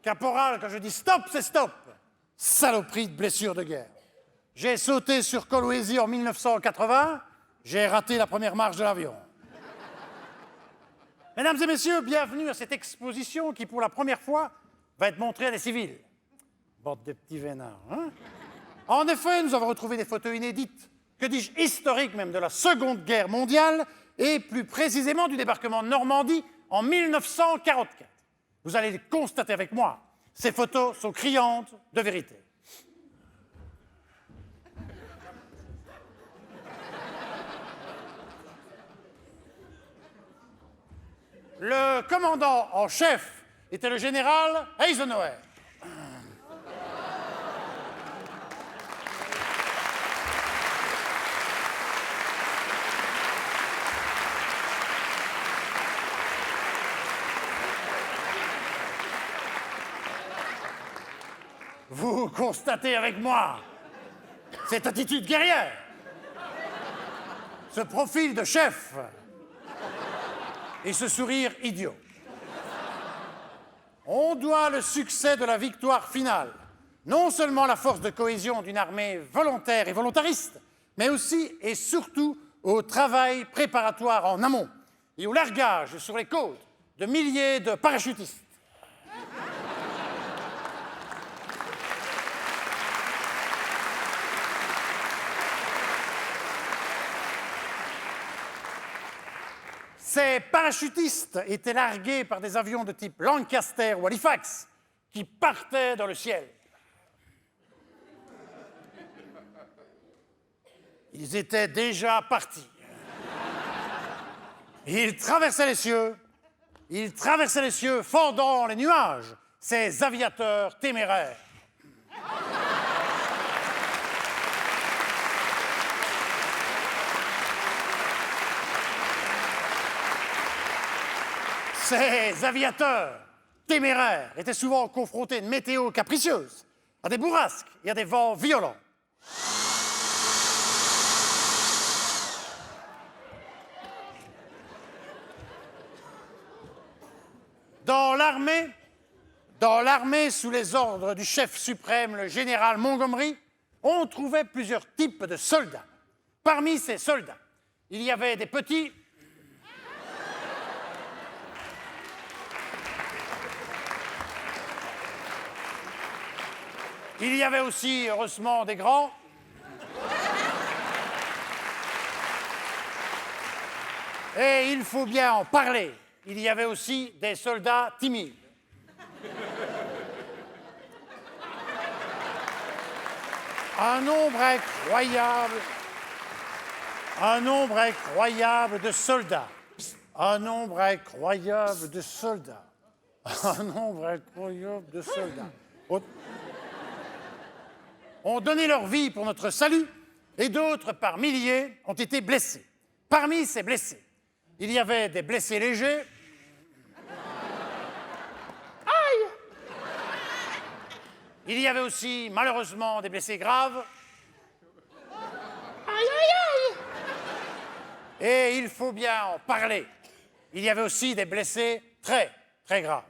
Caporal, quand je dis stop, c'est stop. Saloperie de blessure de guerre. J'ai sauté sur Kolwezi en 1980, j'ai raté la première marche de l'avion. Mesdames et messieurs, bienvenue à cette exposition qui, pour la première fois, va être montrée à des civils. Bande de petits vénards, hein? En effet, nous avons retrouvé des photos inédites, que dis-je, historiques même, de la Seconde Guerre mondiale, et plus précisément du débarquement de Normandie en 1944. Vous allez le constater avec moi, ces photos sont criantes de vérité. Le commandant en chef était le général Eisenhower. Vous constatez avec moi cette attitude guerrière, ce profil de chef et ce sourire idiot. On doit le succès de la victoire finale, non seulement à la force de cohésion d'une armée volontaire et volontariste, mais aussi et surtout au travail préparatoire en amont et au largage sur les côtes de milliers de parachutistes. Ces parachutistes étaient largués par des avions de type Lancaster ou Halifax qui partaient dans le ciel. Ils étaient déjà partis. Ils traversaient les cieux, fendant les nuages, ces aviateurs téméraires. Ces aviateurs téméraires étaient souvent confrontés à une météo capricieuse, à des bourrasques et à des vents violents. Dans l'armée, sous les ordres du chef suprême, le général Montgomery, on trouvait plusieurs types de soldats. Parmi ces soldats, il y avait des petits... Il y avait aussi, heureusement, des grands. Et il faut bien en parler. Il y avait aussi des soldats timides. Un nombre incroyable de soldats. Un nombre incroyable de soldats. Un nombre incroyable de soldats. Ont donné leur vie pour notre salut et d'autres, par milliers, ont été blessés. Parmi ces blessés, il y avait des blessés légers. Aïe! Il y avait aussi, malheureusement, des blessés graves. Aïe, aïe, aïe! Et il faut bien en parler. Il y avait aussi des blessés très, très graves.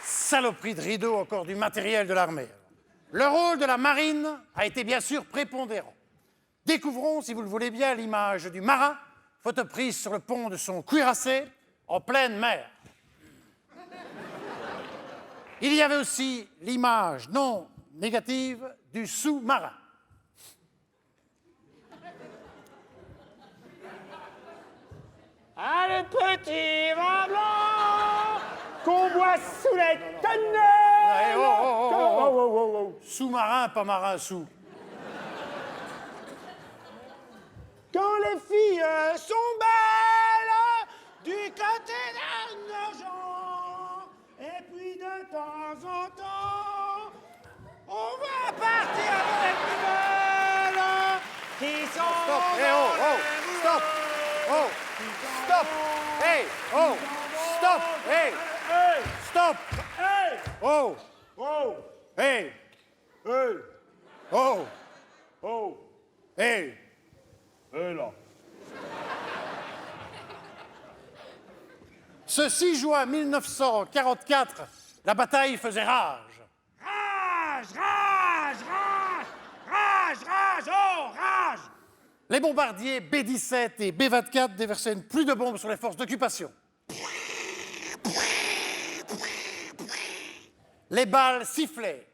Saloperie de rideau, encore du matériel de l'armée. Le rôle de la marine a été bien sûr prépondérant. Découvrons, si vous le voulez bien, l'image du marin, photo prise sur le pont de son cuirassé, en pleine mer. Il y avait aussi l'image non négative du sous-marin. Ah, le petit vin blanc qu'on boit sous les tonnelles. Oh. Sous-marin, pas marin sous. Quand les filles sont belles du côté d'un argent, et puis de temps en temps, on va partir avec une belle qui sont Stop, dans stop, le oh. Hey! Oh! Oh! Hey! Hey là! Ce 6 juin 1944, la bataille faisait rage. Rage! Rage! Rage! Rage! Rage! Oh! Rage! Les bombardiers B-17 et B-24 déversaient une pluie de bombes sur les forces d'occupation. Les balles sifflaient.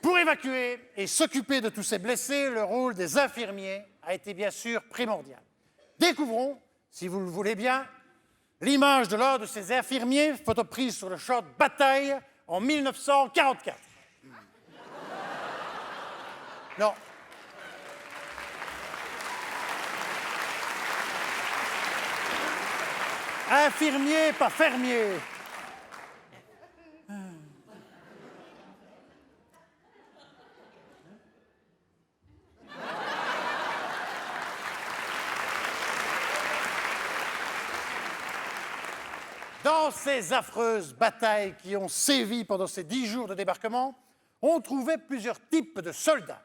Pour évacuer et s'occuper de tous ces blessés, le rôle des infirmiers a été bien sûr primordial. Découvrons, si vous le voulez bien, l'image de l'un de ces infirmiers, photo prise sur le champ de bataille en 1944. Non. Infirmier, pas fermier. Dans ces affreuses batailles qui ont sévi pendant ces 10 jours de débarquement, on trouvait plusieurs types de soldats.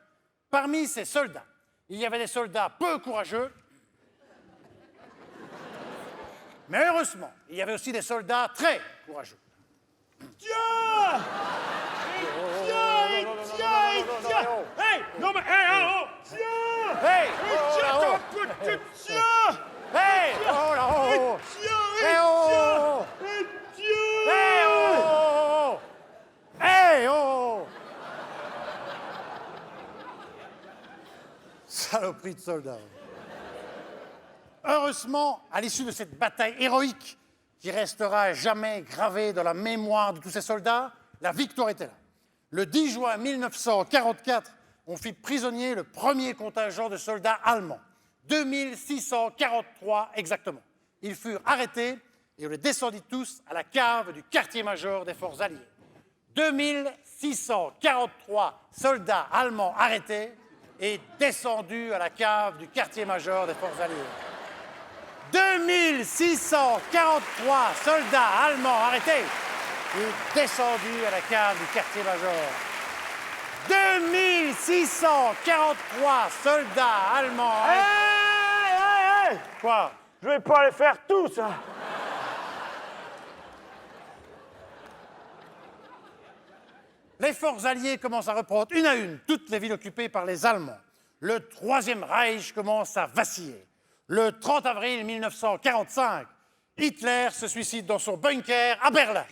Parmi ces soldats, il y avait des soldats peu courageux, mais heureusement, il y avait aussi des soldats très courageux. Tiens! Tiens! Hey! Non mais, hey, oh, oh! Tiens! Hey! Tiens, Oh, ton petit tiens! Hey! Oh là, oh, oh! Tiens! Hey, oh! Tiens! Hey, oh! Hey, oh! Saloperie de soldats. Heureusement, à l'issue de cette bataille héroïque, qui restera à jamais gravée dans la mémoire de tous ces soldats, la victoire était là. Le 10 juin 1944, on fit prisonnier le premier contingent de soldats allemands, 2643 exactement. Ils furent arrêtés et on les descendit tous à la cave du quartier-major des forces alliées. 2643 soldats allemands arrêtés et descendus à la cave du quartier-major des forces alliées. 2643 soldats allemands arrêtés et descendus à la cave du quartier-major. 2643 soldats allemands arrêtés. Hey! Quoi? Je vais pas les faire tous, hein. Les forces alliées commencent à reprendre une à une toutes les villes occupées par les Allemands. Le Troisième Reich commence à vaciller. Le 30 avril 1945, Hitler se suicide dans son bunker à Berlin.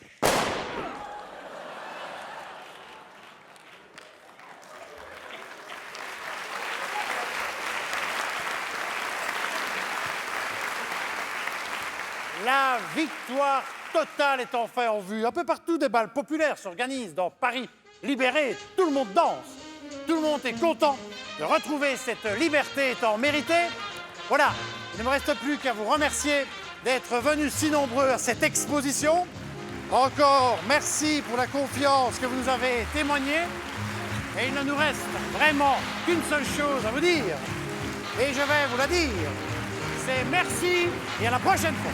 La victoire totale est enfin en vue. Un peu partout, des balles populaires s'organisent. Dans Paris libéré, tout le monde danse. Tout le monde est content de retrouver cette liberté étant méritée. Voilà, il ne me reste plus qu'à vous remercier d'être venus si nombreux à cette exposition. Encore merci pour la confiance que vous nous avez témoignée. Et il ne nous reste vraiment qu'une seule chose à vous dire. Et je vais vous la dire. C'est merci et à la prochaine fois.